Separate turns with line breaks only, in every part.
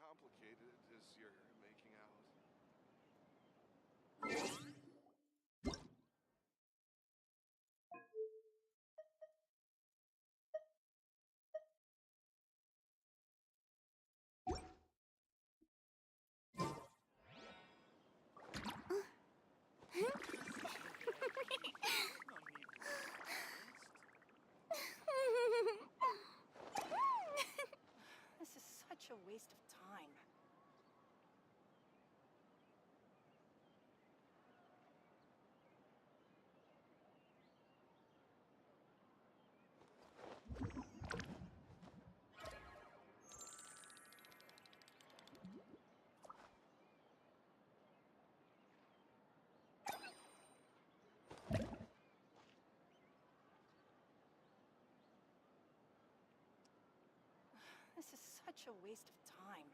Complicated as you're making out.
This is such a waste of time. This is such a waste of time.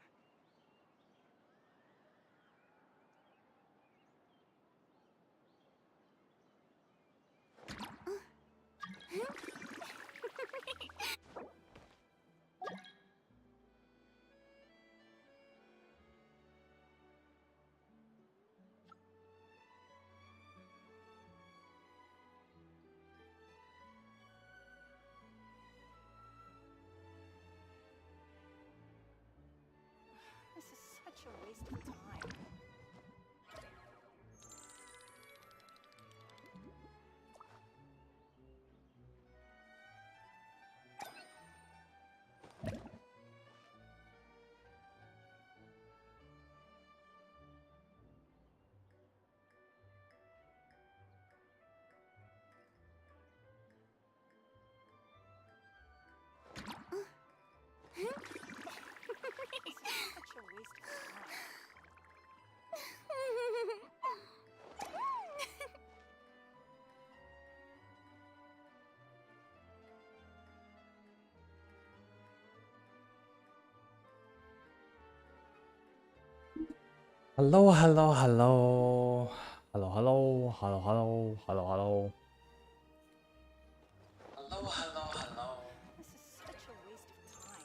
This is such a waste of time. This is such a waste of time.
Hello, hello, hello. Hello, hello, hello, hello, hello, hello. Hello, hello, hello.
This is such a waste of time.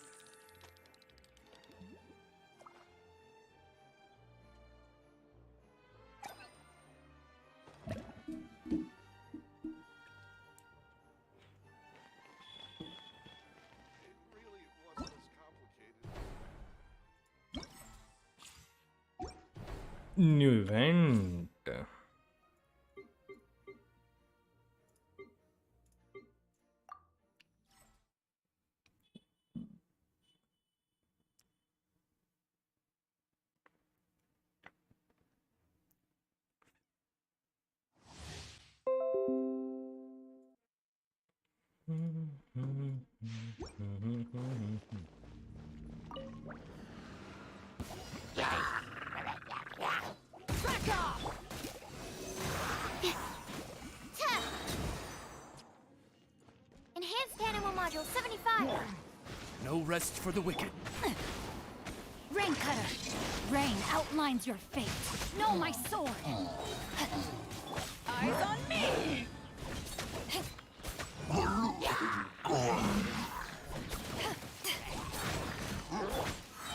It really wasn't as complicated.
New event.
Enhanced animal module 75.
No rest for the wicked.
Rank cutter. Rain outlines your fate. Know my sword.
Eyes on me!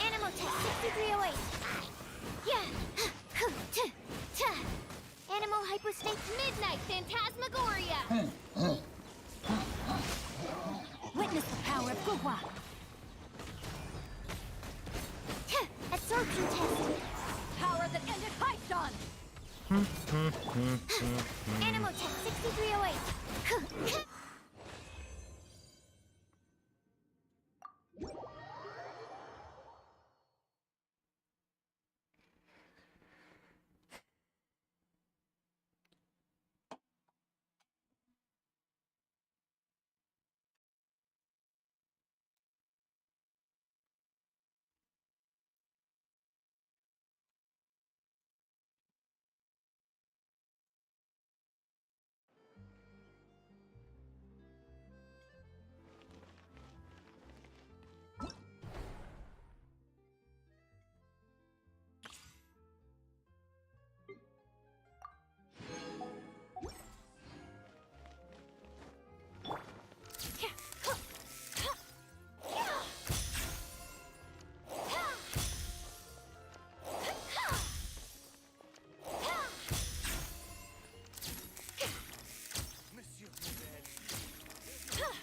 Animal tech 6308. Yeah. Animal hypostate midnight phantasmagoria.
Witness the power of Gugwa.
Absorption test.
Power that ended Python.
Animal tech 6308.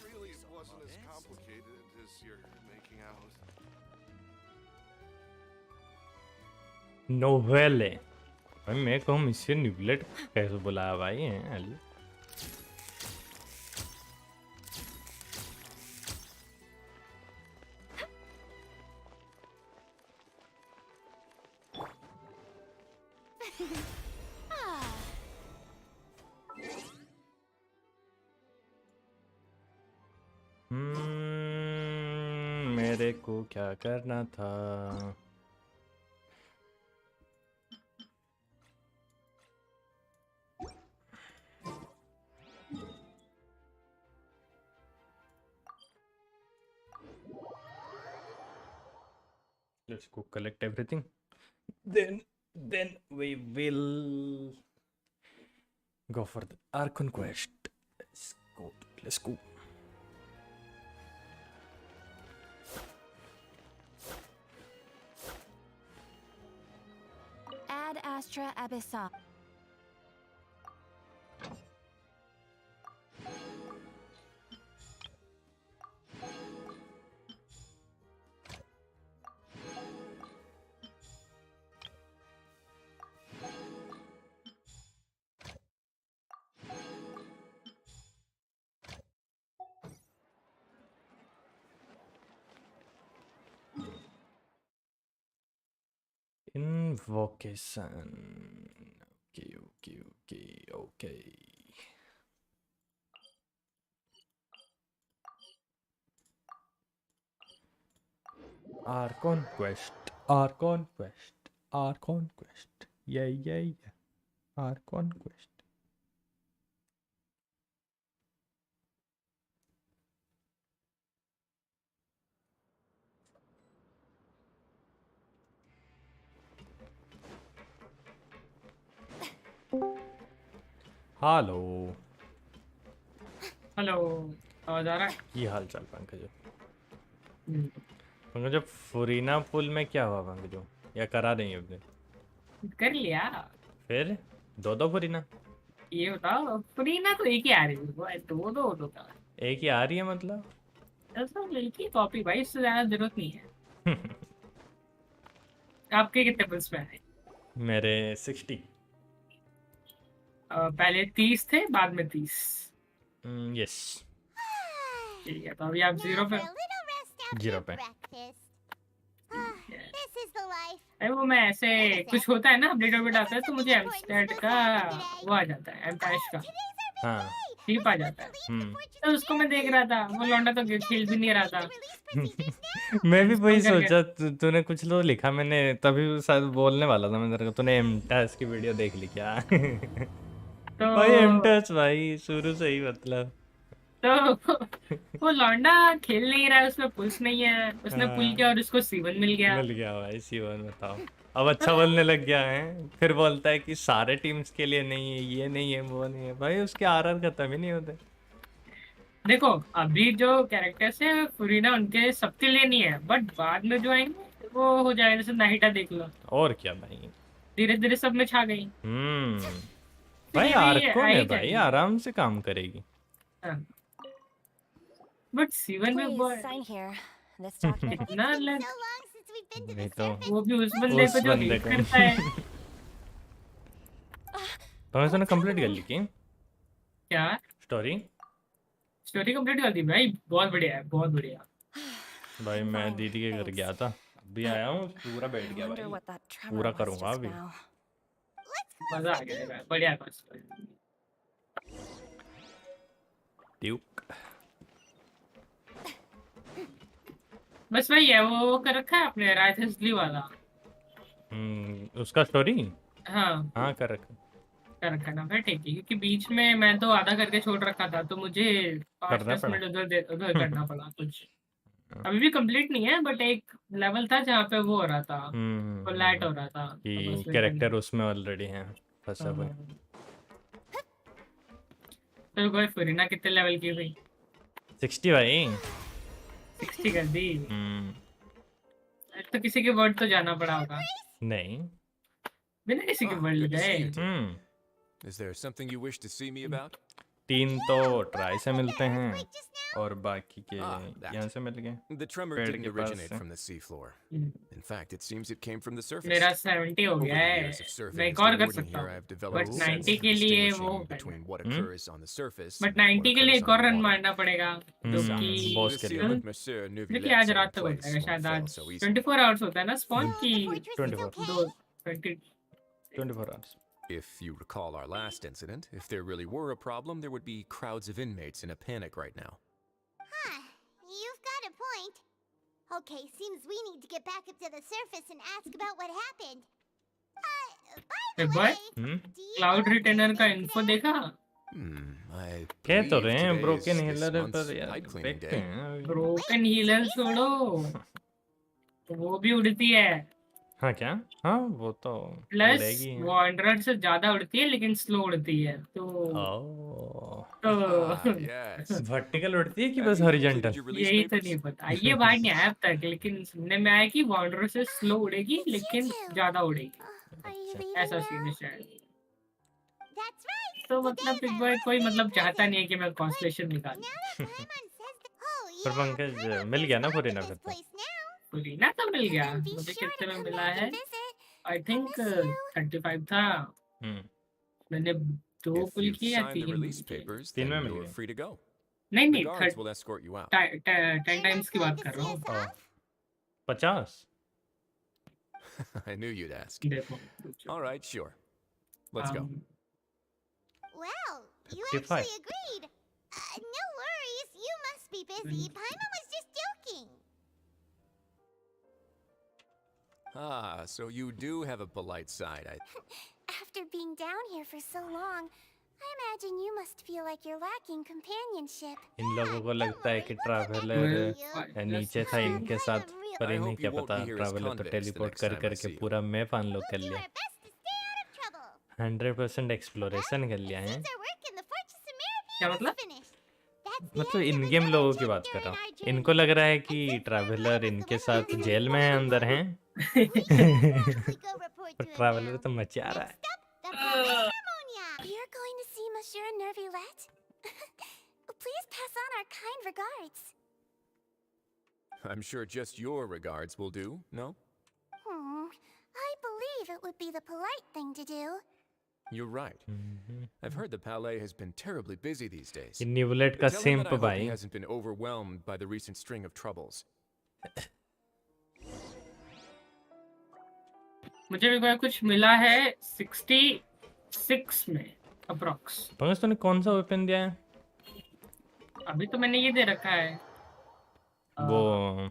Really, it wasn't as complicated as you're making out.
नोवेले भाई मैं कहूँ mister न्यूब्लेट कैसे बुलाया भाई हैं अली मेरे को क्या करना था Let's go collect everything. Then we will go for the archon quest. Let's go.
Ad Astra Abyssal.
Invocation. Okay. Archon quest. Yeah. Archon quest. Hello
आवाज आ रहा है?
ये हाल चाल पंकज पंकज फुरीना पुल में क्या हुआ पंकज या करा रही है अपने
कर लिया।
फिर दो फुरीना
ये बताओ, फरीना तो एक ही आ रही है, दो होता है।
एक ही आ रही है मतलब
ऐसा एक ही कॉपी भाई, इससे ज्यादा जरूरत नहीं है। आपके कितने पुल्स पे आए?
मेरे 60
पहले 30 थे, बाद में 30।
यस
ठीक है, तो अभी आप 0 पे।
0 पे
अरे वो मैं ऐसे कुछ होता है ना, अपडेट आता है तो मुझे एमस्टेट का वो आ जाता है, एमटैश का
हाँ
टिप आ जाता है। तो उसको मैं देख रहा था, वो लौंडा तो खेल भी नहीं रहा था।
मैं भी वही सोचा तूने कुछ तो लिखा, मैंने तभी शायद बोलने वाला था मैं तेरे को, तूने एमटैश की वीडियो देख ली क्या?
तो
भाई एमटैश भाई शुरू से ही मतलब
तो वो लौंडा खेल नहीं रहा है, उसमें पुल्स नहीं है, उसने पुल
हाँ।
किया और उसको सीवन मिल गया।
मिल गया भाई सीवन, बताओ। अब अच्छा बोलने लग गया है, फिर बोलता है कि सारे टीम्स के लिए नहीं है, ये नहीं है, वो नहीं है। भाई उसके आरआर खत्म ही नहीं होते।
देखो अभी जो कैरेक्टर्स है फुरीना उनके सबके लिए नहीं है, बट बाद में जो आएंगे वो हो जाएगा। जैसे नाहिटा देख लो,
और क्या भाई।
धीरे धीरे सब में छा गई। तो
भाई
ये भी आ
आर्को में
ही
भाई
जाएगी।
आराम से काम करेगी।
बट सीवन में वो
Please sign here. This document.
इतना
It's been
लग,
so long since we've been to
वही
the
तो।
surface.
वो भी उस बंदे
उस
को जो
बंदे
hate
को।
करता है।
तो तूने कंप्लीट कर ली की
क्या
स्टोरी?
स्टोरी कंप्लीट कर दी भाई, बहुत बढ़िया है, बहुत बढ़िया।
भाई मैं
Fine,
दीदी के घर
thanks.
गया था, अभी आया हूँ, पूरा बैठ
I
गया
wonder
भाई।
what that tremor
पूरा
was
करूंगा
just
अभी।
now.
मजा आ गया यार, बढ़िया था story।
ड्यूक।
बस वही है, वो कर रखा है अपने राजहंसली वाला।
उसका स्टोरी
हाँ
हाँ कर रखा।
कर रखा है ना, फिर ठीक है, क्योंकि बीच में मैं तो आधा करके छोड़ रखा था, तो मुझे
करना
5-10
पड़ा।
मिनट उधर करना पड़ा कुछ। अभी भी कंप्लीट नहीं है, बट एक लेवल था जहाँ पे वो हो रहा था, वो लैट हो रहा था, तो बस
कि
वही
कैरेक्टर
करना।
उसमें ऑलरेडी हैं फंसा हुआ है।
तो कोई फरीना कितने लेवल की हुई?
60 भाई।
60 कर दी।
हम्म।
तो किसी के वर्ड तो जाना पड़ा होगा,
नहीं।
बिना किसी के
Ah,
word
good to see
गए।
you two.
Hmm.
Is there something you wish to see me about?
3 तो ट्राई से मिलते हैं
Wait, just now?
और बाकी के
that.
यहाँ से मिल गए।
The tremor
पेड़
didn't
के पास
originate
से।
from the seafloor.
Hmm,
In fact, it seems it came from the surface.
मेरा 70 हो
Over
गया
the
है,
years of serving
मैं
as
एक
the
और कर
warden
सकता
here,
हूँ,
I've developed
but
a sense
90
of
के लिए वो
distinguishing
करना।
between what
Hmm?
occurs on the surface
but
and what
90 के लिए
occurs
एक और run
underwater.
मारना पड़ेगा, जो
हम्म,
कि
बॉस
The
के लिए।
seal of Monsieur
देखिए
Neuvillette
आज
set in
रात तक हो
place
जाएगा
won't
शायद,
fail
आज
so easily.
24 आवर्स होता है ना स्पॉन
So
की,
the fortress
24.
is okay?
दो 20।
24 hours.
If you recall our last incident, if there really were a problem, there would be crowds of inmates in a panic right now.
Huh. You've got a point. Okay, seems we need to get back up to the surface and ask about what happened. By the
Hey, boy.
way,
hmm.
do you
cloud
know if
retainer
there's
का
been
info
today?
देखा?
I
कह तो
believe
रहे हैं
today
broken
is this
healer है,
month's
पर यार
pipe cleaning
देखते
day.
हैं अभी।
ब्रोकन हीलर छोड़ो, वो भी उड़ती है,
हाँ क्या? हाँ वो तो
प्लस
उड़ेगी हैं।
वांडरर से ज्यादा उड़ती है, लेकिन स्लो उड़ती है, तो
ओह।
Ah, yes.
वर्टिकल उड़ती है कि
Have
बस
you completed
horizontal?
your release
यही तो
papers?
नहीं पता, ये बात नहीं आया अब तक, लेकिन सुनने में आया कि वांडरर से स्लो उड़ेगी, लेकिन ज्यादा उड़ेगी,
Are you leaving
ऐसा
now?
सीन है शायद।
That's right.
तो
Today
मतलब
is
big
our
boy
last
कोई
day in
मतलब चाहता
prison.
नहीं है कि मैं कॉन्स्टेलेशन निकालूं।
Now that Paimon says that... Oh,
पर
yeah,
पंकज
Paimon
मिल
feels
गया ना
fine
फुरीना
with
फिर
this
तो?
place now.
फुरीना तो मिल गया,
And be
मुझे
sure
कितने
to
में
come
मिला
back
है?
and visit.
I think
miss you.
35 था,
हम्म।
मैंने 2
If
पुल
you've
किए या
signed the
3
release
किए?
papers,
तीन
then
में मिल
you're
गए।
free to go.
नहीं
The
नहीं,
guards will escort you out.
10
You're not
times की
going
बात
to
कर
see
रहा हूँ।
us
oh.
off?
50?
I knew you'd ask.
देखो
All right, sure. Let's go.
Well, you
55.
actually agreed. No worries. You must be busy. Paimon was just joking.
Ah, so you do have a polite side.
After being down here for so long, I imagine you must feel like you're lacking companionship.
इन लोगों को लगता है कि traveller नीचे था इनके साथ, पर
I
इन्हें
hope
क्या
you won't
पता
be here as
ट्रैवलर तो
convicts the
टेलीपोर्ट
next
कर
time I
करके
see you.
पूरा मैप अनलॉक कर
We'll do
लिया।
our best to stay out of trouble.
100% exploration कर लिया है।
Since our work in the Fortress of
क्या
Maravion
मतलब?
is finished. That's the
मतलब
end of
in game
another
लोगों की बात
chapter
कर
in
रहा
our
हूँ,
journey.
इनको लग रहा है
And
कि
since we're
ट्रैवलर
glad
इनके
the
साथ
weather
जेल में है, अंदर हैं,
we should probably go report
पर
to him
ट्रैवलर
now.
तो मचा रहा है।
Next up, the Palace Harmonia. You're going to see Monsieur Neuvillette? Please pass on our kind regards.
I'm sure just your regards will do, no?
I believe it would be the polite thing to do.
You're right. I've heard the palais has been terribly busy these days.
इन न्यूलेट का
Tell him
सिंप
that I hope he
भाई।
hasn't been overwhelmed by the recent string of troubles.
मुझे भी कोई कुछ मिला है 66 में approx.
Pankaj तूने कौन सा वेपन दिया है?
अभी तो मैंने ये दे रखा है,
वो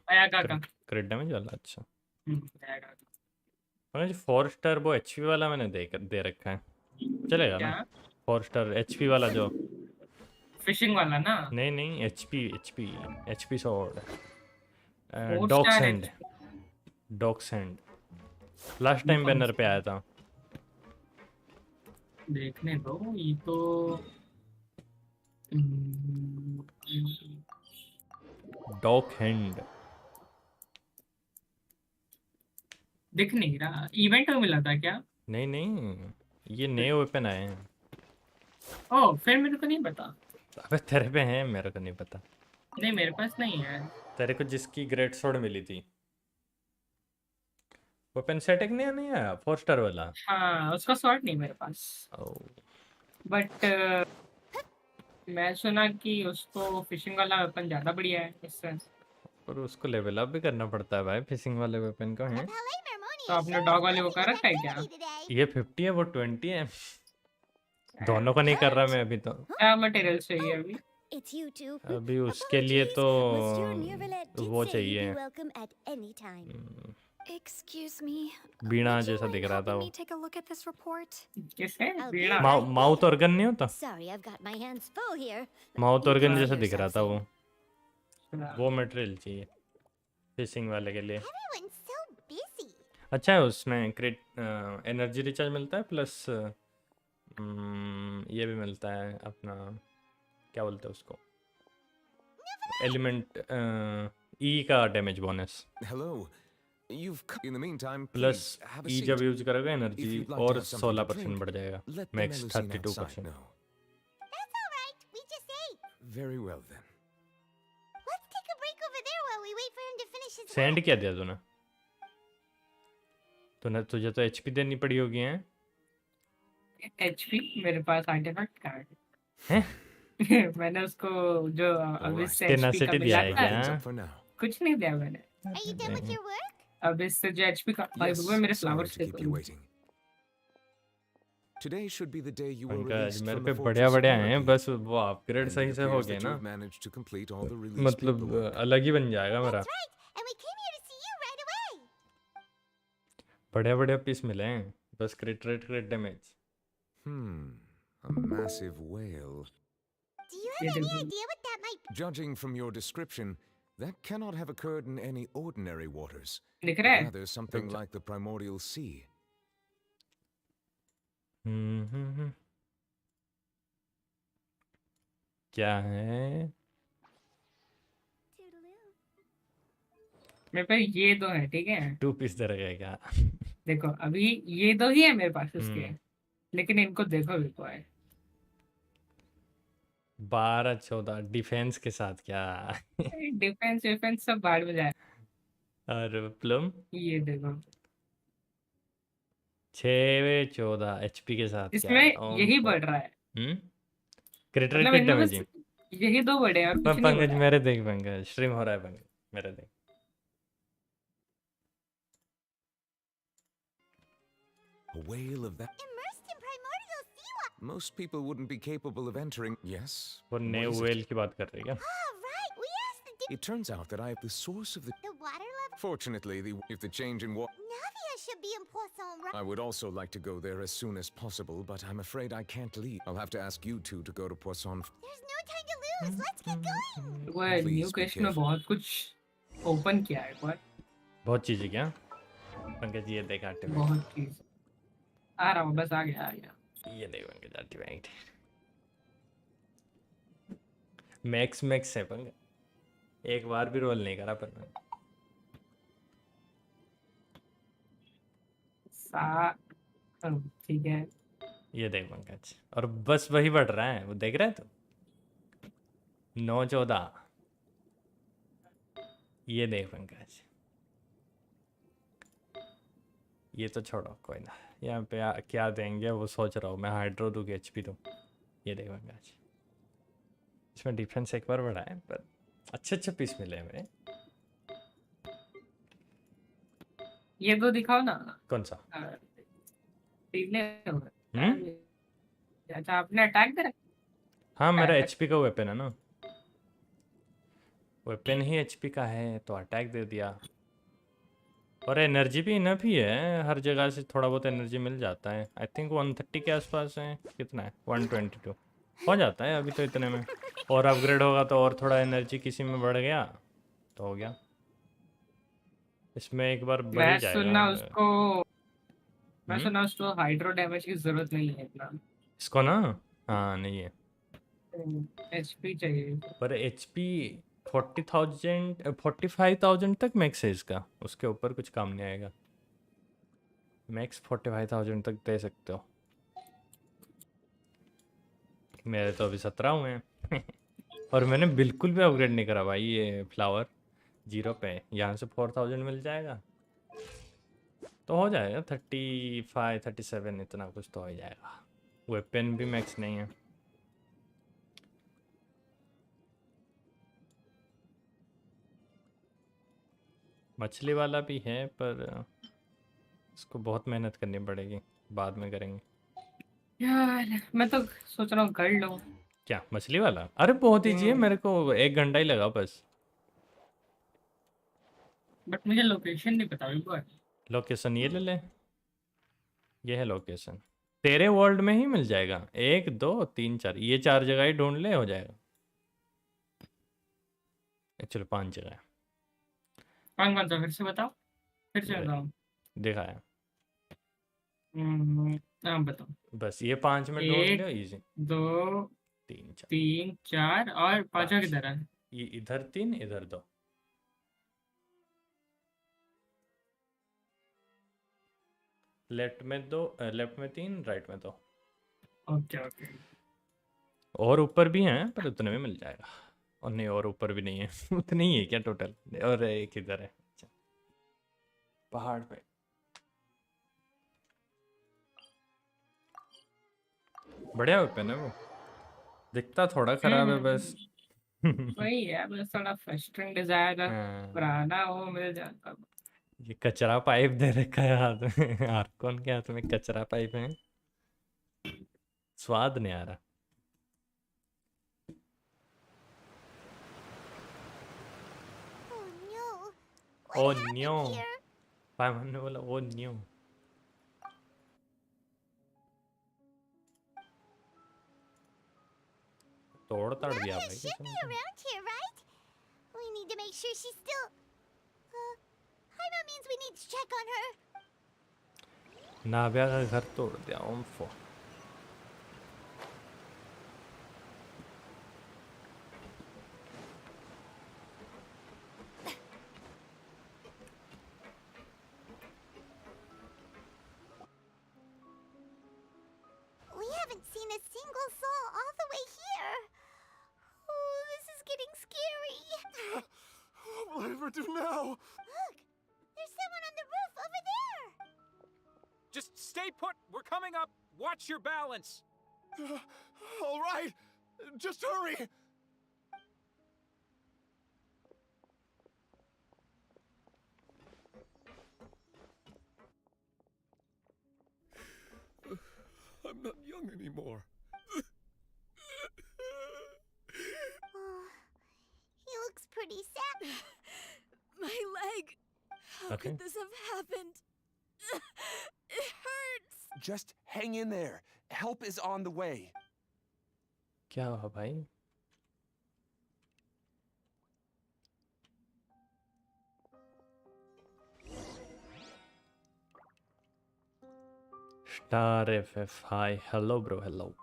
अयागा का।
क्रिट डैमेज वाला। अच्छा
अयागा का।
पंकज 4 स्टार वो एचपी वाला मैंने दे रखा है, चलेगा ना?
क्या
4 स्टार एचपी वाला जो
फिशिंग वाला ना।
नहीं नहीं, HP sword,
4
dog
star
sand, dog sand last time banner पे आया था।
देखने दो, ये तो
डॉग हैंड
दिख नहीं रहा। इवेंट में मिला था क्या?
नहीं नहीं, ये नए वेपन आए हैं।
ओह, फिर मेरे को नहीं पता।
अबे तेरे पे हैं, मेरे को नहीं पता।
नहीं, मेरे पास नहीं है।
तेरे को जिसकी ग्रेट स्वॉर्ड मिली थी, वेपन सेट एक नया नहीं आया 4 स्टार वाला।
हाँ, उसका शॉर्ट नहीं मेरे पास।
ओ
बट मैं सुना कि उसको फिशिंग वाला वेपन ज्यादा बढ़िया है इससे।
पर उसको लेवल अप भी करना पड़ता है भाई, फिशिंग वाले वेपन को है।
तो आपने डॉग वाले को कर रखा है क्या?
ये 50 है, वो 20 है। दोनों को नहीं कर रहा मैं अभी तो।
क्या मटेरियल चाहिए अभी?
It's you two.
अभी उसके लिए तो
Monsieur Neuvillette did
वो
say you'd
चाहिए।
be welcome at any time.
Excuse me.
Bina
Would you
जैसा
mind
दिख रहा था
helping
वो।
me take a look at this report?
किससे?
I'll
बीड़ा?
be right
mouth
there.
Organ नहीं होता,
Sorry, I've got my hands full here.
Mouth
You
organ
can
जैसा
see
दिख रहा
yourself
था
soon.
वो मटेरियल चाहिए फिशिंग वाले के लिए।
Everyone's so busy.
अच्छा है, उसमें क्रेट एनर्जी रिचार्ज मिलता है, प्लस ये भी मिलता है अपना, क्या बोलते हैं उसको, एलिमेंट ई का damage bonus,
Hello. In the meantime,
plus
please have a
E
seat.
जब यूज करोगे
If
energy
you'd like to
और
have something to
16%
drink,
बढ़ जाएगा,
Let the
max
Melusine
32%।
outside know.
That's all right. We just ate.
Very well then.
Let's take a break over there while we wait for him to finish his
send
work.
क्या दिया तूने तुझे तो HP देनी पड़ी होगी हैं?
HP मेरे पास आर्टिफैक्ट कार्ड
हैं?
मैंने उसको जो अभी से
Alright.
HP का
Tenacity
मिला
दिया
था,
है
Things
क्या?
up for now.
कुछ नहीं दिया मैंने।
Are you done with your work?
अभी से जो HP का भाई
Yes,
वो मेरे
sorry
flowers
to keep you waiting. Today should be the day you were
Pankaj
released
मेरे
from
पे
the
बढ़िया
fortress
बढ़िया
of
हैं,
Murphy,
बस वो अपग्रेड
and
सही
it
से हो
appears
गए
that
ना,
you've managed to complete all the release
मतलब
paperwork.
अलग ही बन जाएगा मेरा।
That's right. And we came here to see you right away.
बढ़िया बढ़िया पीस मिले हैं, बस क्रिट damage.
A massive whale.
Do you have any idea what that might be?
Judging from your description, that cannot have occurred in any ordinary waters.
दिख रहा है?
Rather, something like the primordial sea.
क्या है?
मेरे पे ये दो है, ठीक है?
2 पीस दे रहा है क्या?
देखो अभी ये दो ही है मेरे पास उसके,
हम्म।
लेकिन इनको देखो देखो है
12-14 डिफेंस के साथ क्या?
डिफेंस विफेंस सब बाहर में जाए।
और प्लम
ये देखो
6-14 एचपी के साथ क्या?
इसमें यही बढ़ रहा है,
क्रिट
मतलब इनमें
डैमेज।
बस यही दो बड़े हैं और कुछ नहीं बढ़
पंकज
रहा है।
मेरे देख, पंकज स्ट्रीम हो रहा है, पंकज मेरे देख।
A whale of that.
Immersed in primordial sea water.
Most people wouldn't be capable of entering. Yes.
वो नए
what is it?
वेल की बात कर रही है क्या?
Oh, right. We asked the
It turns out that I have the source of the.
water level.
Fortunately, if the change in water.
Navia should be in Poisson, right?
I would also like to go there as soon as possible, but I'm afraid I can't leave. I'll have to ask you two to go to Poisson.
There's no time to lose. Let's get going.
वो
Please
new
be
question में
careful.
बहुत कुछ open किया है एक बार,
बहुत चीजें क्या पंकज? ये देख आर्टिफैक्ट,
बहुत चीज आ रहा हूँ, बस आ गया।
ये देख पंकज आर्टिफैक्ट मैक्स है पंकज, एक बार भी रोल नहीं करा पर मैं।
ठीक है,
ये देख पंकज, और बस वही बढ़ रहा है, वो देख रहा है तू? 9-14 ये देख पंकज, ये तो छोड़ो कोई ना, यहाँ पे क्या देंगे वो सोच रहा हूँ मैं। हाइड्रो दूँ कि एचपी दूँ? ये देख पंकज, इसमें डिफेंस एक बार बढ़ा है, पर अच्छे पीस मिले हैं मेरे।
ये दो दिखाओ ना।
कौन सा?
तीन अच्छा, आपने अटैक करा?
हाँ मेरा एचपी का वेपन है ना, वेपन ही एचपी का है तो अटैक दे दिया। और एनर्जी भी इनफ ही है, हर जगह से थोड़ा बहुत एनर्जी मिल जाता है। आई थिंक 130 के आसपास है, कितना है 122 हो जाता है अभी तो इतने में। और अपग्रेड होगा तो और थोड़ा एनर्जी किसी में बढ़ गया तो हो गया। इसमें एक बार बढ़ ही
मैं
जाएगा।
सुनना उसको मैं
हम्म?
सुना उसको हाइड्रो डैमेज की जरूरत नहीं है इतना।
इसको ना, हाँ नहीं है,
एचपी चाहिए।
पर HP 40,000 45,000 तक मैक्स है इसका, उसके ऊपर कुछ काम नहीं आएगा। मैक्स 45,000 तक दे सकते हो। मेरे तो अभी 17 हुए हैं और मैंने बिल्कुल भी अपग्रेड नहीं करा भाई। ये फ्लावर 0 पे है, यहाँ से 4,000 मिल जाएगा तो हो जाएगा 35 37 इतना कुछ तो हो जाएगा। वेपन भी मैक्स नहीं है। मछली वाला भी है पर इसको बहुत मेहनत करनी पड़ेगी, बाद में करेंगे।
यार मैं तो सोच रहा हूँ कर लूँ।
क्या मछली वाला? अरे बहुत ईजी है, मेरे को 1 घंटा ही लगा बस।
बट मुझे लोकेशन नहीं पता बिल्कुल।
लोकेशन ये ले ले, ये है लोकेशन। तेरे वर्ल्ड में ही मिल जाएगा, 1 2 3 4, ये 4 जगह ही ढूंढ ले हो जाएगा। एक्चुअली 5 जगह है।
कौन कौन सा फिर से बताओ, फिर से बताओ।
दिखाया
हाँ बताओ।
बस, ये 5 में ढूंढ
एक
लियो, इजी।
2
3 4
3 4 और पांचवा
5,
किधर है?
ये इधर 3 इधर 2। लेफ्ट में 2, लेफ्ट में 3, राइट में 2।
Okay okay.
और ऊपर भी हैं पर उतने में मिल जाएगा। और नहीं, और ऊपर भी नहीं है उतने ही है क्या टोटल? और एक इधर है। अच्छा, पहाड़ पे। बढ़िया वेपन है वो, दिखता थोड़ा खराब है बस
वही है, बस थोड़ा फर्स्टिंग डिजायर है,
हाँ,
पुराना वो मिल जाता।
ये कचरा पाइप दे रखा है हाथ में आर्कोन के हाथ में कचरा पाइप है, स्वाद नहीं आ रहा।
Oh no.
O
What happened
न्यो,
here?
पाइमन ने बोला ओ न्यो। तोड़ ताड़ दिया
Navia
भाई
should
किसी
be
ने तो।
around here, right? We need to make sure she's still. Jaime means we need to check on her.
नाविया का घर तोड़ दिया ओम्फो।
We haven't seen a single soul all the way here. Oh, this is getting scary.
What will I ever do now?
Look, there's someone on the roof over there.
Just stay put. We're coming up. Watch your balance.
All right, just hurry. I'm not young anymore.
Oh, he looks pretty sad.
My leg. How
Okay.
could this have happened? It hurts.
Just hang in there. Help is on the way.
क्या हुआ भाई? Star FF, hi, hello bro, hello.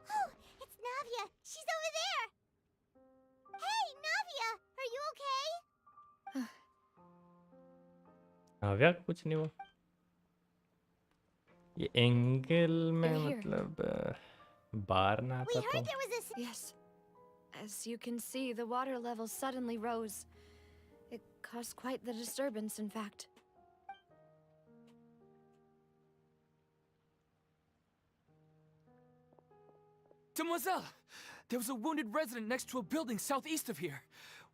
Oh, it's Navia. She's over there. Hey, Navia, are you okay?
नाविया कुछ नहीं हुआ। ये angle में
You're here.
मतलब बाहर ना
We
आता
heard
तो।
there was a.
Yes. As you can see, the water level suddenly rose. It caused quite the disturbance, in fact.
Demoiselle, there was a wounded resident next to a building southeast of here.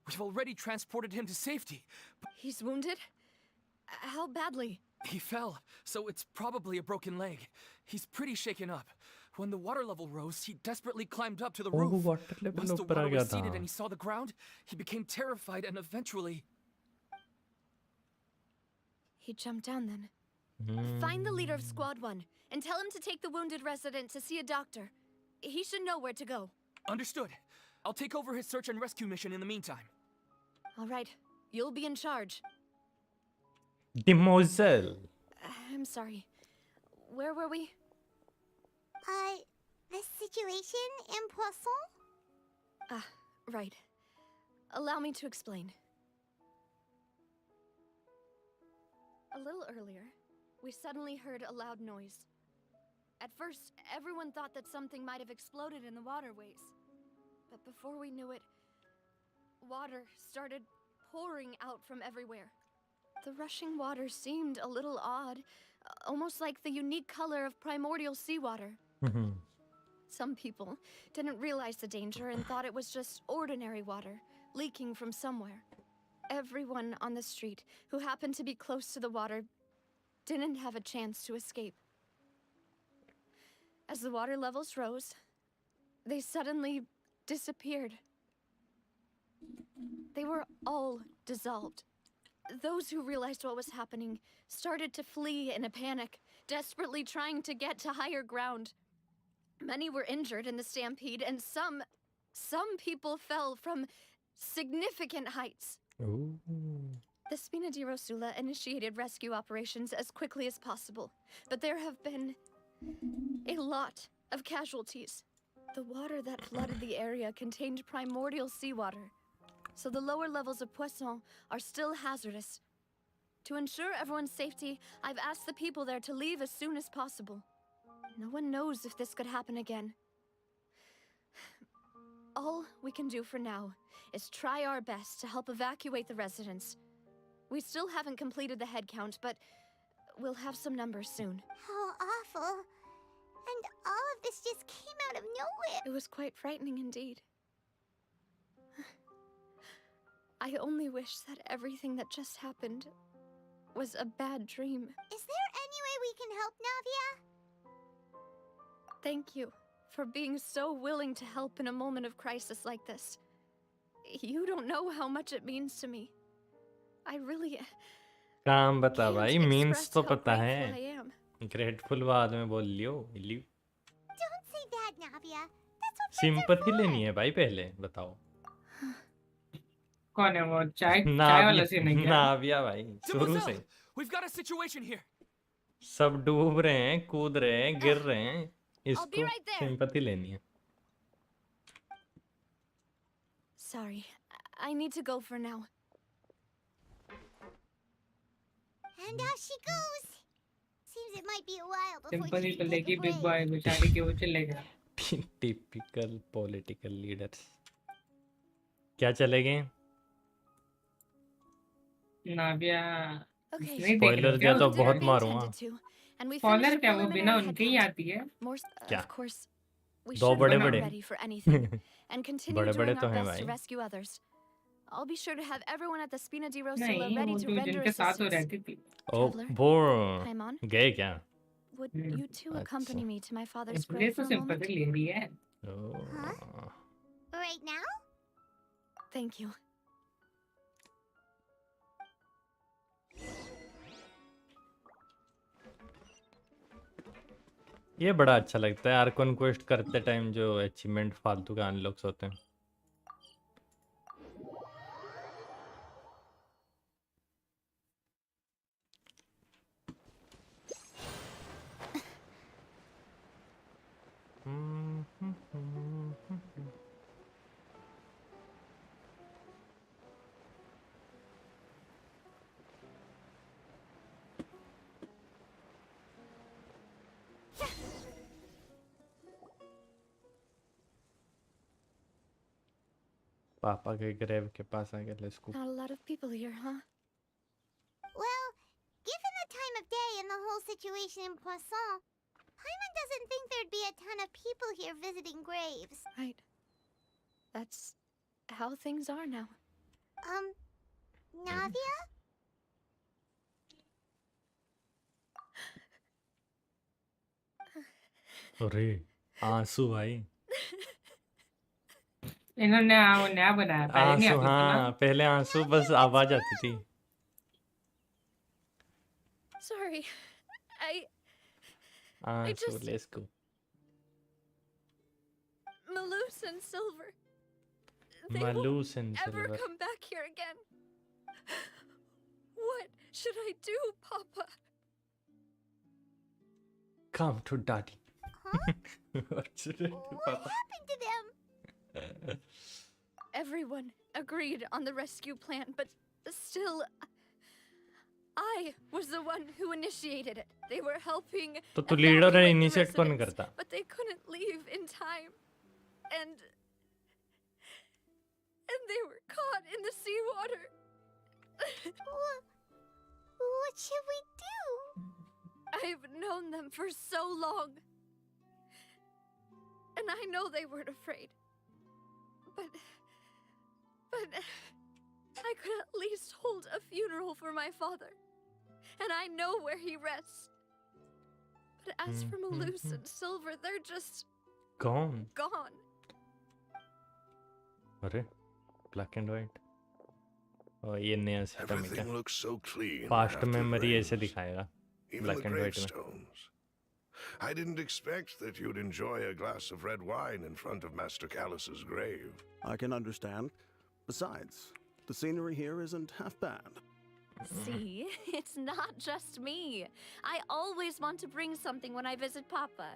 We've already transported him to safety.
He's wounded? How badly?
He fell, so it's probably a broken leg. He's pretty shaken up. When the water level rose, he desperately climbed up to the roof.
water level
Once the
ऊपर आ
water
गया
receded
था.
and he saw the ground, he became terrified and eventually...
He jumped down then. Find the leader of Squad 1 and tell him to take the wounded resident to see a doctor. He should know where to go.
Understood. I'll take over his search and rescue mission in the meantime.
All right. You'll be in charge.
Demoiselle.
I'm sorry. Where were we?
The situation in Poisson?
Ah, right. Allow me to explain. A little earlier, we suddenly heard a loud noise. At first, everyone thought that something might have exploded in the waterways. But before we knew it, water started pouring out from everywhere. The rushing water seemed a little odd, almost like the unique color of primordial seawater. Some people didn't realize the danger and thought it was just ordinary water leaking from somewhere. Everyone on the street who happened to be close to the water didn't have a chance to escape. As the water levels rose, they suddenly disappeared. They were all dissolved. Those who realized what was happening started to flee in a panic, desperately trying to get to higher ground. Many were injured in the stampede, and some people fell from significant heights.
Ooh.
The Spina di Rosula initiated rescue operations as quickly as possible, but there have been a lot of casualties. The water that flooded the area contained primordial seawater, so the lower levels of Poisson are still hazardous. To ensure everyone's safety, I've asked the people there to leave as soon as possible. No one knows if this could happen again. All we can do for now is try our best to help evacuate the residents. We still haven't completed the head count, but we'll have some numbers soon.
How awful. And all of this just came out of nowhere.
It was quite frightening indeed. I only wish that everything that just happened was a bad dream.
Is there any way we can help, Navia?
Thank you for being so willing to help in a moment of crisis like this. You don't know how much it means to me. I really
काम बता
can't
भाई means
express
तो
how
पता
grateful
है.
I am.
Grateful बाद में बोल लियो.
Don't say that, Navia. That's what friends are
sympathy
for.
लेनी है भाई पहले बताओ.
कौन है वो चाय वाला सीन है क्या?
नाविया भाई शुरू से
Demoiselle, we've got a situation here.
सब डूब रहे हैं, कूद रहे हैं, गिर रहे हैं.
be
इसको
right there.
सिंपथी लेनी है.
Sorry, I need to go for now.
And out she goes. Seems it might be a while before
simple he
she
तो
can
लेगी
take a
big
break.
Boy बेचारी के वो चलेगा.
Typical political leaders. क्या चलेंगे?
नाविया
Okay.
नहीं देख
Spoiler
रहे हो
दिया
क्या?
तो
Dinner
बहुत
being
मारूंगा.
tended to, and we
Spoiler
finished
क्या वो बिना
preliminary
उनके ही
head
आती है.
count. More,
क्या?
of course, we
दो
should
बड़े
be
बड़े.
ready for anything, and continue
बड़े-बड़े
doing
तो
our
हैं
best to
भाई.
rescue others. I'll be sure to have everyone at the Spina di Rosula
नहीं
ready
वो
to
जो
render
जिनके साथ वो
assistance.
रहती थी.
ओ
Traveler,
वो
Paimon,
गए क्या?
would you two
अच्छा.
accompany me to my father's
इसलिए
grave
तो
for a moment?
सिंपल ले रही है.
ओह.
Right now?
Thank you.
ये बड़ा अच्छा लगता है आर्कन क्वेस्ट करते टाइम जो अचीवमेंट फालतू के अनलॉक्स होते हैं. पापा के ग्रेव के पास आ गए. Let's go.
Not a lot of people here, huh?
Well, given the time of day and the whole situation in Poisson, Paimon doesn't think there'd be a ton of people here visiting graves.
Right. That's how things are now.
Navia?
अरे आंसू भाई
इन्होंने वो नया बनाया, पहले नहीं
आंसू
आता था ना।
हाँ पहले आंसू बस आवाज आती थी
Sorry. I
आंसू
just-
let's go
Malus and Silver. They
Malus
won't
and
ever
Silver.
come back here again. What should I do, Papa?
Come to daddy.
Huh?
What should I do,
What
Papa?
happened to them?
Everyone agreed on the rescue plan, but still, I was the one who initiated it. They were helping
तो तू leader है
evacuate the
initiate कौन
residents,
करता
but they couldn't leave in time. And they were caught in the seawater.
What should we do?
I've known them for so long. And I know they weren't afraid. But I could at least hold a funeral for my father. And I know where he rests. But as for Malus and Silver, they're just
कौन
gone.
अरे black and white और ये नया system है क्या
Everything looks so clean.
Fast
after the
memory ऐसे
rains.
दिखाएगा
Even
black
the
and white में
gravestones. I didn't expect that you'd enjoy a glass of red wine in front of Master Callus's grave.
I can understand. Besides, the scenery here isn't half bad.
See, it's not just me. I always want to bring something when I visit Papa.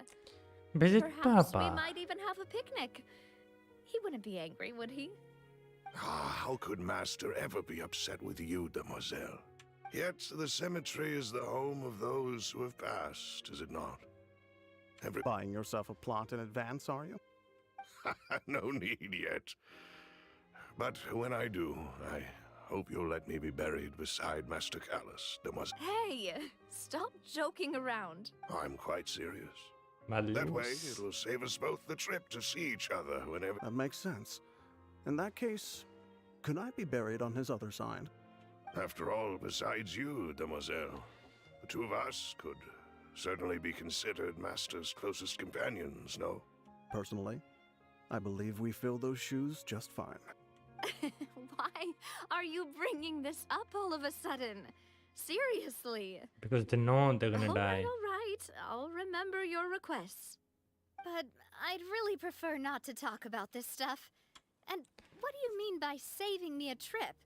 Visit
Perhaps we
पापा
might even have a picnic. He wouldn't be angry, would he?
Ah, how could Master ever be upset with you, demoiselle? Yet the cemetery is the home of those who have passed, is it not?
Buying yourself a plot in advance, are you?
No need yet. But when I do, I hope you'll let me be buried beside Master Callus, demoiselle.
Hey, stop joking around.
I'm quite serious. That way,
Malus
it'll save us both the trip to see each other whenever.
That makes sense. In that case, could I be buried on his other side?
After all, besides you, demoiselle, the two of us could certainly be considered Master's closest companions, no?
Personally, I believe we fill those shoes just fine.
Why are you bringing this up all of a sudden? Seriously.
because they know they're gonna die
All right. I'll remember your requests. But I'd really prefer not to talk about this stuff. And what do you mean by saving me a trip?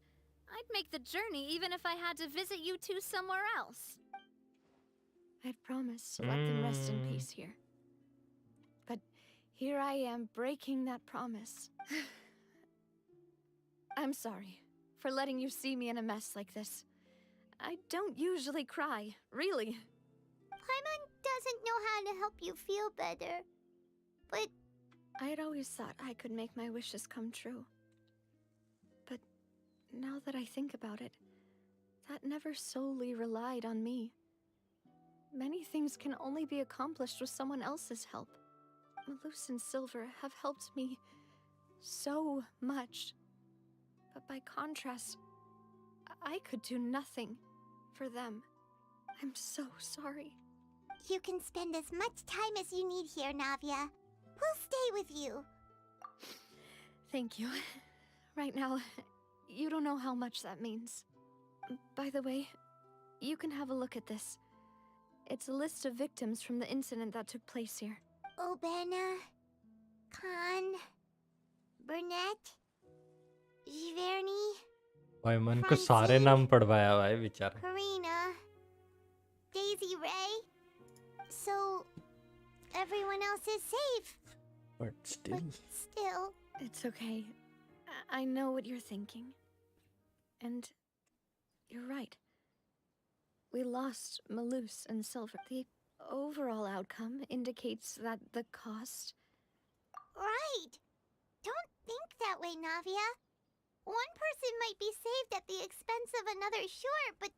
I'd make the journey even if I had to visit you two somewhere else. I'd promised to let them rest in peace here. But here I am breaking that promise. I'm sorry for letting you see me in a mess like this. I don't usually cry, really.
Paimon doesn't know how to help you feel better. But
I had always thought I could make my wishes come true. But now that I think about it, that never solely relied on me. Many things can only be accomplished with someone else's help. Malus and Silver have helped me so much. But by contrast, I could do nothing for them. I'm so sorry.
you can spend as much time as you need here, Navia. We'll stay with you.
Thank you. Right now, you don't know how much that means. By the way, you can have a look at this. It's a list of victims from the incident that took place here.
Obena, Khan, Burnett, Giverny,
भाई मन को सारे नाम पढ़वाया हुआ है बेचारा
Karina, Daisy Ray. So, everyone else is safe.
but still
But still,
It's okay. I know what you're thinking. And you're right. We lost Malus and Silver. The overall outcome indicates that the cost...
right. Don't think that way, Navia. One person might be saved at the expense of another, sure, but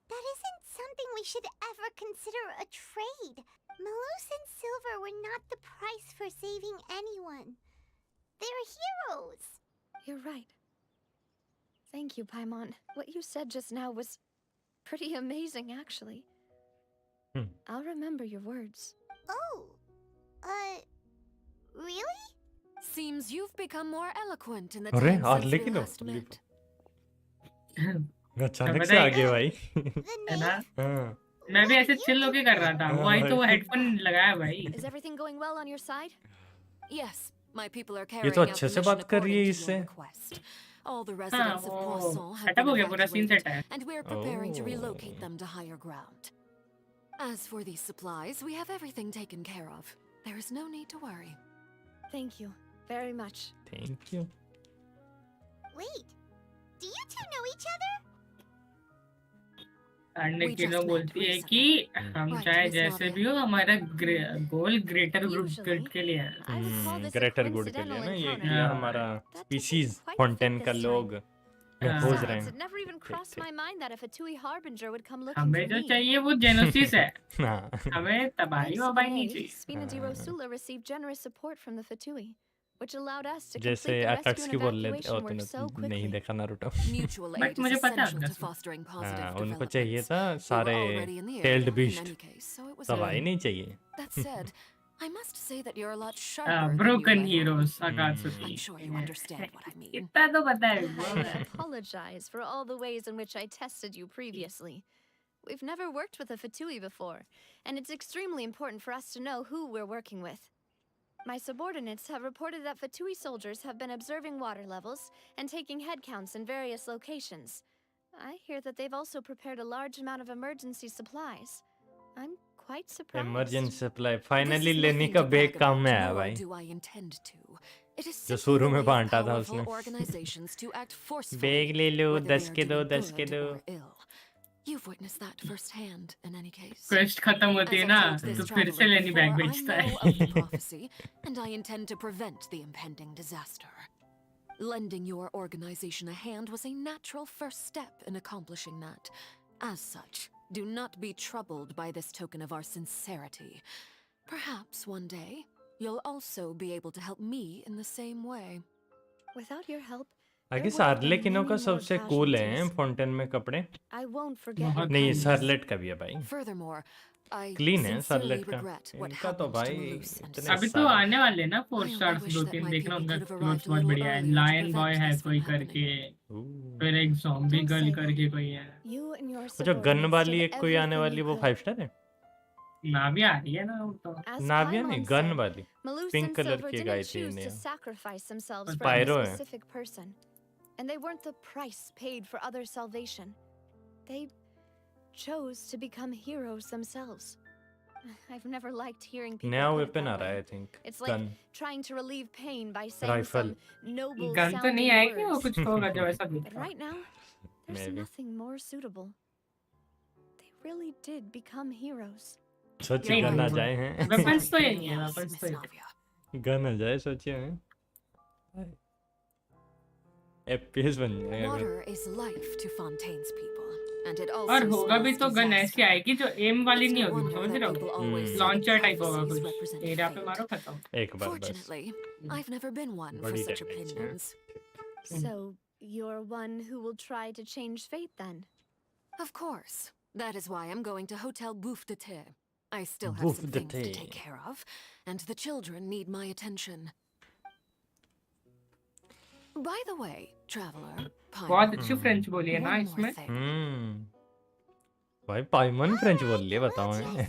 that isn't something we should ever consider a trade. Malus and Silver were not the price for saving anyone. They're heroes.
You're right. Thank you, Paimon. What you said just now was pretty amazing, actually. I'll remember your words.
Oh, really?
Seems you've become more eloquent in the
अरे
time since we
लेकिन
last met.
अचानक से आ गए भाई
है ना?
हाँ
मैं भी ऐसे चिल होके कर रहा था, वही तो हेडफोन लगाया भाई.
Is everything going well on your side?
Yes, my people are
ये
carrying
तो
out
अच्छे
the
से
mission
बात कर रही है
according to
इससे
your request. All the residents of
वो
Poisson have
सेटअप हो
been
गया, पूरा सीन
evacuated,
सेट है.
and we're preparing to
Oh.
relocate them to higher ground. As for these supplies, we have everything taken care of. There is no need to worry.
Thank you very much.
Thank you
Wait, do you two know each other?
And
We
किनो
just met
बोलती है कि हम
Right,
चाहे
Miss
जैसे
Navia.
भी हो, हमारा गोल ग्रेटर ग्रुप
Usually,
के लिए है.
I would call this a
greater good के लिए
coincidental
ना ये
encounter.
कि
हाँ.
हमारा
That doesn't
species
quite
Fontaine
fit
का
this
लोग
time.
महफूज रहे
Besides,
हैं
it never even crossed
ठीक,
my mind that a Fatui harbinger would come looking
हमें
for
जो
me.
चाहिए वो जेनोसिस है.
हाँ
हमें तबाही
Thanks to
वबाही
the
नहीं
Nave,
चाहिए.
Spina di Rosula received generous support from the Fatui, which allowed us to
जैसे
complete the
अटैक्स
rescue
की
and
बोल लेते
evacuation
हो
work so
तूने नहीं
quickly.
देखा Naruto
Mutual
But
aid is
मुझे पता है
essential to
उनका.
fostering positive
हाँ उनको
developments.
चाहिए था
We were
सारे
already in the
tailed
area in
beast
any case, so it was
तब
no-
आई नहीं चाहिए
That said, I must say that you're a lot sharper than you
broken
let on.
Heroes अकात्सुकी.
I'm sure you understand what I mean.
इतना तो पता है.
I apologize for all the ways in which I tested you previously. We've never worked with a Fatui before, and it's extremely important for us to know who we're working with. My subordinates have reported that Fatui soldiers have been observing water levels and taking head counts in various locations. I hear that they've also prepared a large amount of emergency supplies. I'm quite surprised.
Emergency supply
This
finally
is
लेने
nothing
का
to
bag
brag
काम
about,
में आया
nor
भाई
do I intend to. It is
जो
simply
शुरू
the
में
way of
बांटा था
powerful
उसने
organizations to act forcefully,
bag ले लो
whether
10
they are
के दो
doing
10 के
good
दो
or ill. You've witnessed that firsthand in any case.
Quest खत्म
As
होती है
I've
ना
told this
तो फिर से
traveler
लेनी बैग
before, I
बेचता
know of the
है.
prophecy, and I intend to prevent the impending disaster. Lending your organization a hand was a natural first step in accomplishing that. As such, do not be troubled by this token of our sincerity. Perhaps one day, you'll also be able to help me in the same way.
Without your help,
आगे
there would have been
सार्लेकिनो का
many more
सबसे cool है
casualties.
Fountain में कपड़े
I won't forget your
नहीं
kindness.
Charlotte का भी है भाई
Furthermore, I
क्लीन है
sincerely
सार्लेट का
regret what
इनका तो
happened to
भाई
Malus and
इतने
अभी तो
सारे
आने वाले हैं ना 4
I
stars
wish
2
that
3
my
देखना
people
उनका
could have
clothes
arrived a
बहुत
little
बढ़िया है.
earlier to
lion boy
prevent
है
this
कोई
from
करके,
Ooh.
फिर एक ज़ॉम्बी
Don't
गर्ल
say
करके कोई है.
You and your
वो जो गन
subordinates
वाली
did
एक कोई आने
everything
वाली
you
वो
could.
5 स्टार है
नाविया आ रही है ना वो तो.
As
नाविया नहीं
Paimon
गन
said,
वाली
Malus
pink
and
colour
Silver
की एक
didn't
आई थी
choose to
नया
sacrifice themselves for
Pyro
any
है
specific person, and they weren't the price paid for others' salvation. They chose to become heroes themselves. I've never liked hearing people
नया
put it
weapon आ
that
रहा है
way.
I think
It's like
gun
trying to relieve pain by saying
rifle
some noble
gun तो नहीं
sounding
आएगी, वो
words.
कुछ होगा जो ऐसा
But
दिखता है.
right now, there's
Maybe.
nothing more suitable. They really did become heroes.
सोचिए
नहीं,
गन आ
नहीं,
जाए हैं
And
Weapons
so
तो
many
यही है,
others,
weapons
Miss
तो यही.
Navia.
गन आ जाए सोचिए हैं एफपीएस बन जाएगा
Water is life to Fontaine's people, and it
और
also
होगा भी
spells
तो गन ऐसी
disaster.
आएगी जो एम वाली
It's
नहीं
no
होगी,
wonder
समझ
that
रहे
people
हो.
always say that
launcher type होगा
prophecies
कुछ.
represent
एरिया पे
fate.
मारो खत्म.
एक बार बस
Fortunately, I've never been one for
बड़ी
such
डैमेज है
opinions.
So, you're one who will try to change fate then?
Of course. That is why I'm going to Hotel Bouffe de Thé. I still have
Bouffe
some
de
things to
Thé.
take care of, and the children need my attention. By the way, traveler,
बहुत
Paimon,
अच्छी French बोली है ना
one more
इसमें.
thing.
भाई पाइमन French बोल लिया बताओ हैं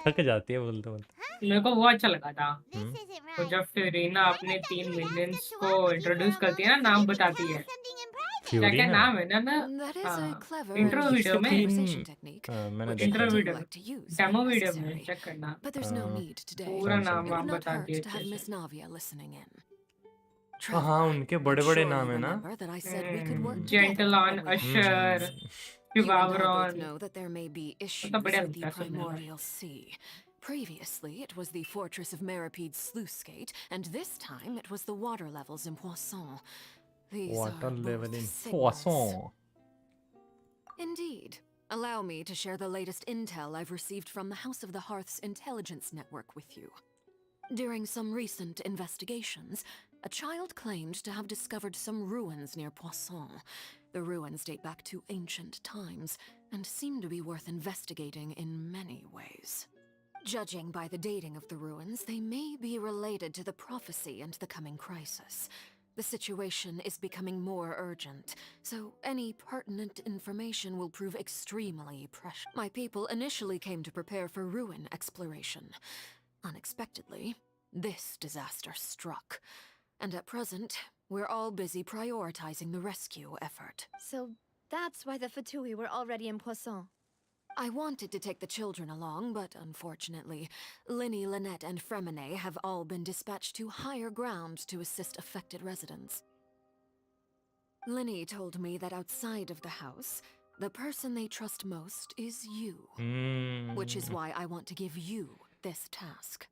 थक जाती है बोलते बोलते
मेरे को वो अच्छा लगा था.
This isn't
तो
right.
जब फिरीना अपने
I thought
3
you had asked
millions
us to
को
walk with you
introduce
for a
करती है ना,
moment so
नाम
you could
बताती
tell
है.
us something in private.
क्या क्या
फ्यूरी ना
नाम है ना ना
That is a clever
intro
and
video
useful
में.
conversation technique,
मैंने
which
देखा
इंट्रो
I
है
do
video
like to use
demo
when
video में
necessary.
चेक करना.
But there's no need today.
पूरा
कौन सा?
नाम
It would
वाम
not
बता
hurt
दिए
to have
अच्छे
Miss
से.
Navia listening in.
हाँ
Traveler,
उनके
I'm
बड़े बड़े
sure
नाम
you
है ना
remember that I said we could work together
जेंटलॉन,
when we have
Ashar,
You and I both
शिवावरॉन.
know that there may be issues
तो बढ़िया
with the
लगता है सुनने में.
primordial sea. Previously, it was the fortress of Maripede's sluice gate, and this time it was the water levels in Poisson. These
water
are
level
both
in
signals.
पोisson
Indeed. Allow me to share the latest intel I've received from the House of the Hearth's intelligence network with you. During some recent investigations, a child claimed to have discovered some ruins near Poisson. The ruins date back to ancient times and seem to be worth investigating in many ways. Judging by the dating of the ruins, they may be related to the prophecy and the coming crisis. The situation is becoming more urgent, so any pertinent information will prove extremely precious. My people initially came to prepare for ruin exploration. Unexpectedly, this disaster struck. And at present, we're all busy prioritizing the rescue effort.
So that's why the Fatui were already in Poisson.
I wanted to take the children along, but unfortunately, Linny, Lynette, and Fremine have all been dispatched to higher ground to assist affected residents. Linny told me that outside of the house, the person they trust most is you. Which is why I want to give you this task.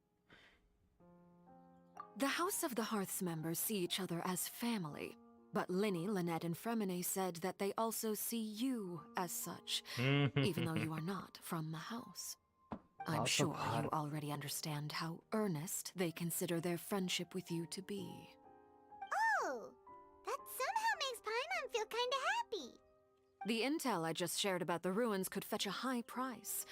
The House of the Hearth's members see each other as family, but Linny, Lynette, and Fremine said that they also see you as such, even though you are not from the house. I'm sure you already understand how earnest they consider their friendship with you to be.
Oh, that somehow makes Paimon feel kinda happy.
The intel I just shared about the ruins could fetch a high price.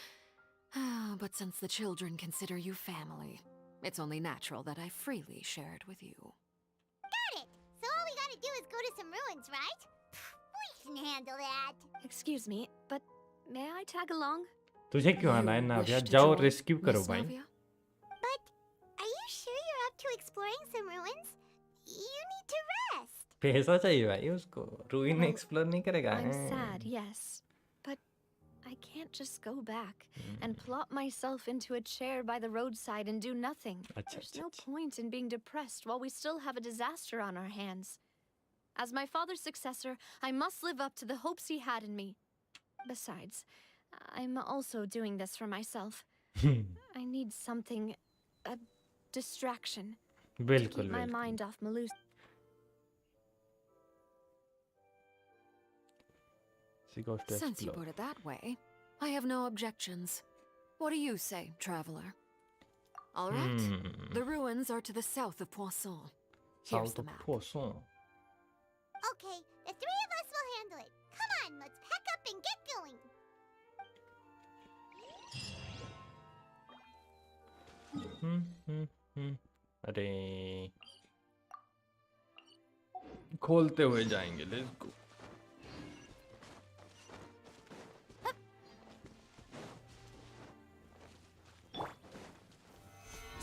But since the children consider you family, it's only natural that I freely share it with you.
Got it! So all we gotta do is go to some ruins, right? We can handle that.
Excuse me, but may I tag along?
तुझे क्यों आना है नाविया? जाओ rescue करो भाई.
But are you sure you're up to exploring some ruins? You need to rest.
पैसा चाहिए भाई उसको. ruin एक्सप्लोर नहीं करेगा.
I'm sad, yes, but I can't just go back and plop myself into a chair by the roadside and do nothing. There's no point in being depressed while we still have a disaster on our hands. As my father's successor, I must live up to the hopes he had in me. Besides, I'm also doing this for myself. I need something, a distraction, to keep my mind off Malus.
Since you put it that way, I have no objections. What do you say, traveler? All right. The ruins are to the south of Poisson. Here's the map.
Poisson.
Okay, the three of us will handle it. Come on, let's pack up and get going.
अरे खोलते हुए जाएंगे. Let's go.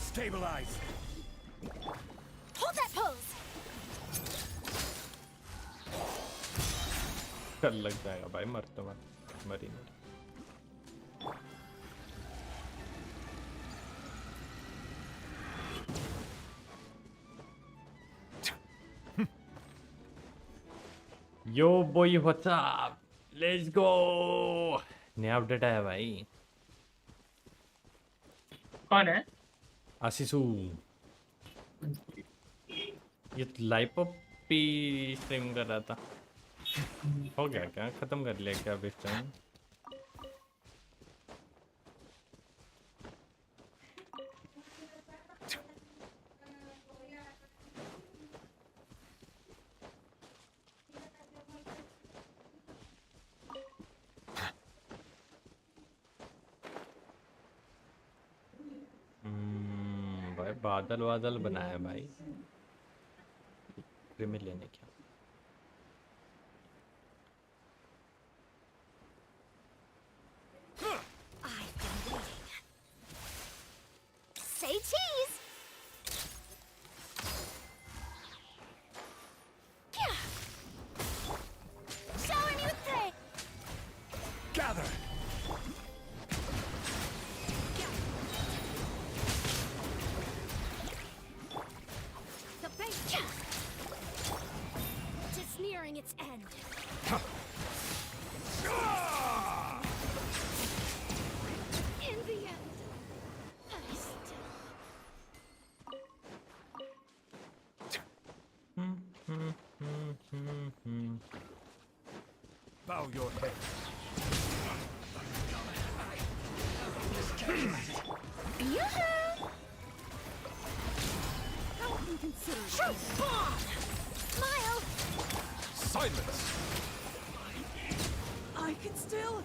Stabilize.
Hold that pose.
कर लग जाएगा भाई. मरते मरी नहीं. Yo boy, what's up? Let's go. नया अपडेट आया भाई.
कौन है?
आशीषू. ये लाइव पे स्ट्रीम कर रहा था. हो गया क्या? खत्म कर लिया क्या अभी टाइम? भाई बादल वादल बनाया भाई. क्रिमिल लेने क्या?
Say cheese! Shower me with praise!
Gather!
The base! It is nearing its end. In the end, I still...
Bow your head.
Yoo-hoo!
inconsiderate.
Smile!
Silence!
I can still.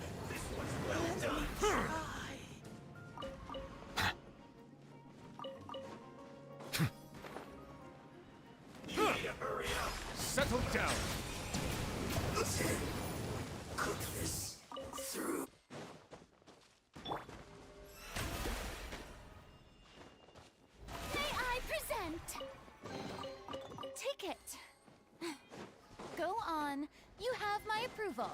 Settle down.
May I present?
Take it. Go on. You have my approval.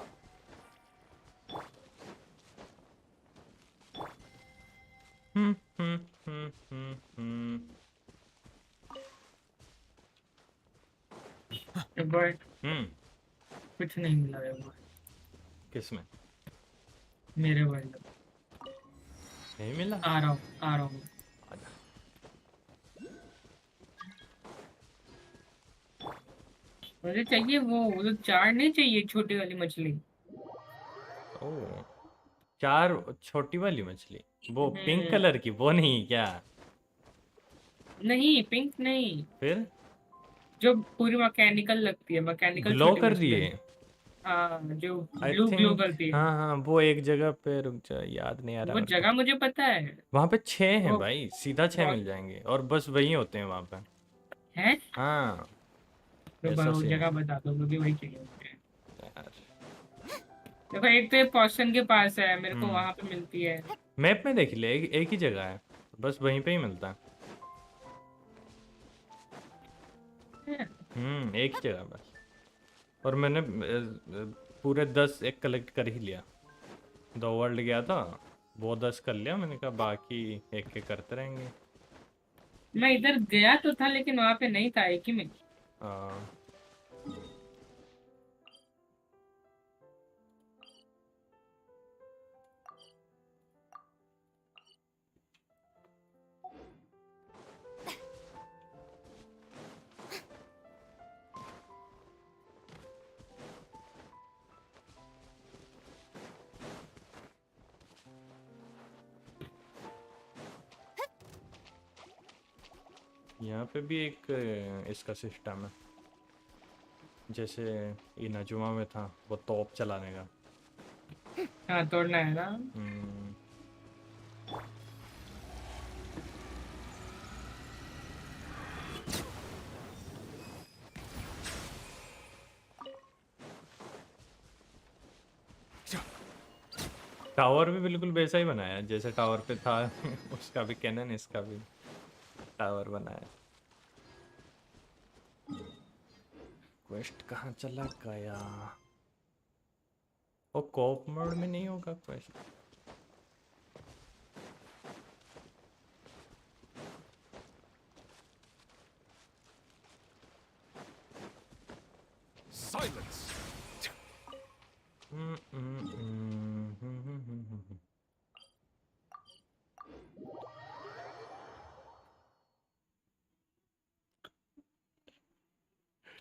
But कुछ नहीं मिला है वो
किसमें?
मेरे world
नहीं मिला?
आ रहा हूँ मुझे चाहिए वो तो 4 नहीं चाहिए छोटी वाली मछली।
ओह 4 छोटी वाली मछली, वो पिंक कलर की, वो नहीं क्या?
नहीं पिंक नहीं,
फिर
जो पूरी मैकेनिकल लगती है, मैकेनिकल
ग्लो कर रही है।
हाँ जो
I
ग्लो
think,
करती है।
हाँ वो एक जगह पे, रुक जा याद नहीं आ रहा
वो
मेरे
जगह मुझे पता है।
को। वहाँ पे 6 हैं
वो-
भाई, सीधा 6 मिल जाएंगे और बस वही होते हैं वहाँ पे।
हैं?
हाँ
तो
ऐसा
वो
सीन
जगह
है।
बता दो, मुझे वही चाहिए मुझे।
यार
देखो एक तो ये पॉस्टन के पास है, मेरे को वहाँ पे मिलती है।
मैप में देख ले, एक ही जगह है, बस वहीं पे ही मिलता है। एक ही जगह बस। और मैंने पूरे 10 एक कलेक्ट कर ही लिया। 2 वर्ल्ड गया था, वो 10 कर लिया, मैंने कहा बाकी एक एक करते रहेंगे।
मैं इधर गया तो था लेकिन वहाँ पे नहीं था, एक ही में।
यहाँ पे भी एक इसका सिस्टम है, जैसे इनाजुमा में था वो तोप चलाने का।
हाँ तोड़ना है ना।
टावर भी बिल्कुल वैसा ही बनाया जैसे टावर पे था उसका भी कैनन, इसका भी टावर बनाया। क्वेस्ट कहाँ चला गया? वो कोप मोड में नहीं होगा quest?
Silence!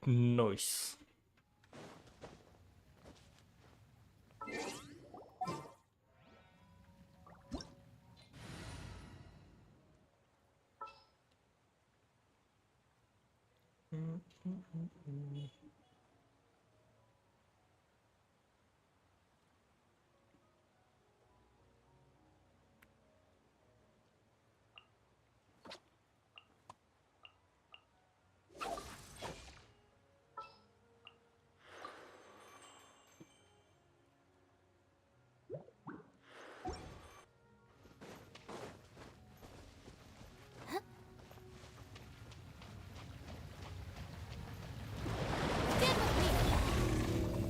Nice.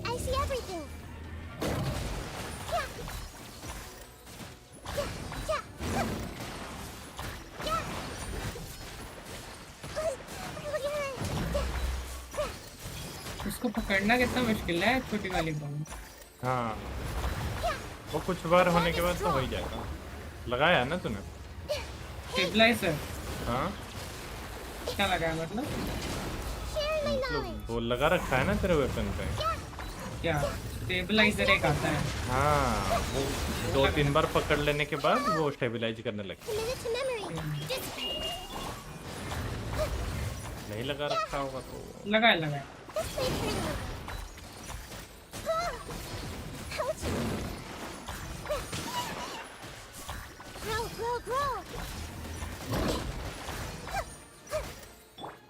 I see everything.
उसको पकड़ना कितना मुश्किल है छोटी वाली को।
हाँ वो कुछ बार होने के बाद तो हो ही जाएगा। लगाया है ना तूने?
स्टेबलाइजर?
हाँ
क्या लगाया मतलब
वो लगा रखा है ना तेरे वेपन पे?
क्या स्टेबलाइजर एक आता है?
हाँ वो 2-3 बार पकड़ लेने के बाद वो स्टेबलाइज करने लगता है। नहीं लगा रखा होगा तो
लगा लगा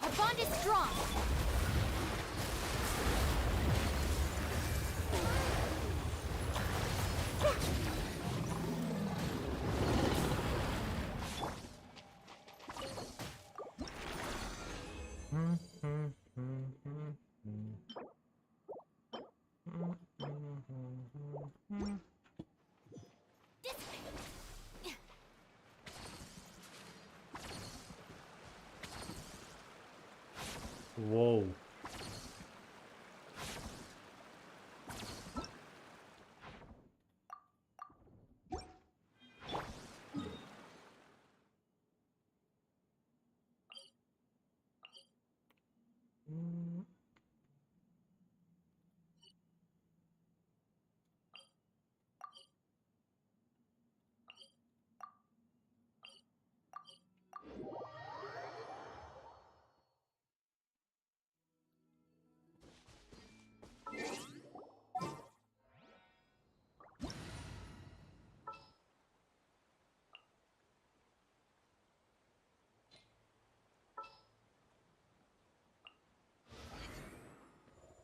Our bond is strong.
Whoa.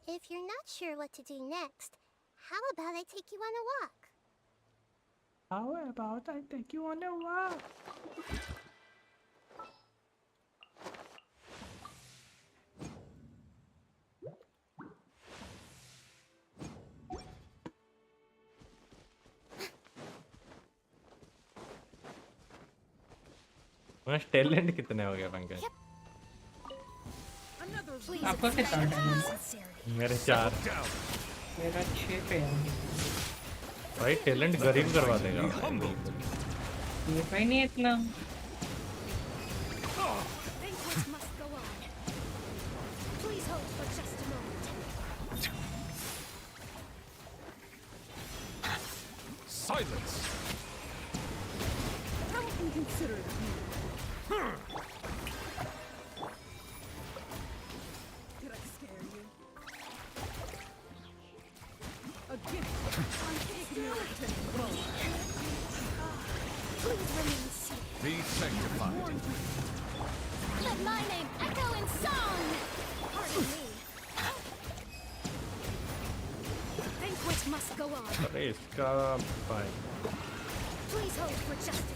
If you're not sure what to do next, how about I take you on a walk?
How about I take you on a walk? तुम्हारा टैलेंट कितने हो गए पंकज?
आपका कितना टैलेंट?
मेरे 4।
मेरा 6 पे है
भाई टैलेंट गरीब करवा देगा।
ये भाई नहीं इतना
Silence!
How can you consider it? Did I scare you? A gift. I'm ignorant and wrong.
Please remain safe.
Be sanctified.
Let my name echo in song! Pardon me. Banquet must go on.
अरे इसका भाई
Please hold for justice.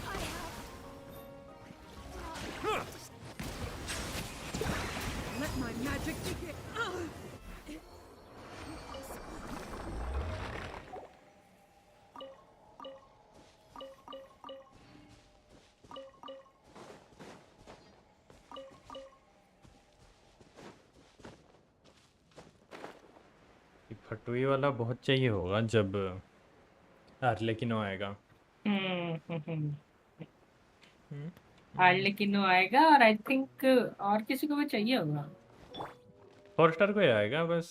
Let my magic begin.
फटुई वाला बहुत चाहिए होगा जब आर्लेकिनो आएगा।
लेकिन वो आएगा और आई थिंक और किसी को भी चाहिए होगा।
फॉरेस्टर को ही आएगा बस।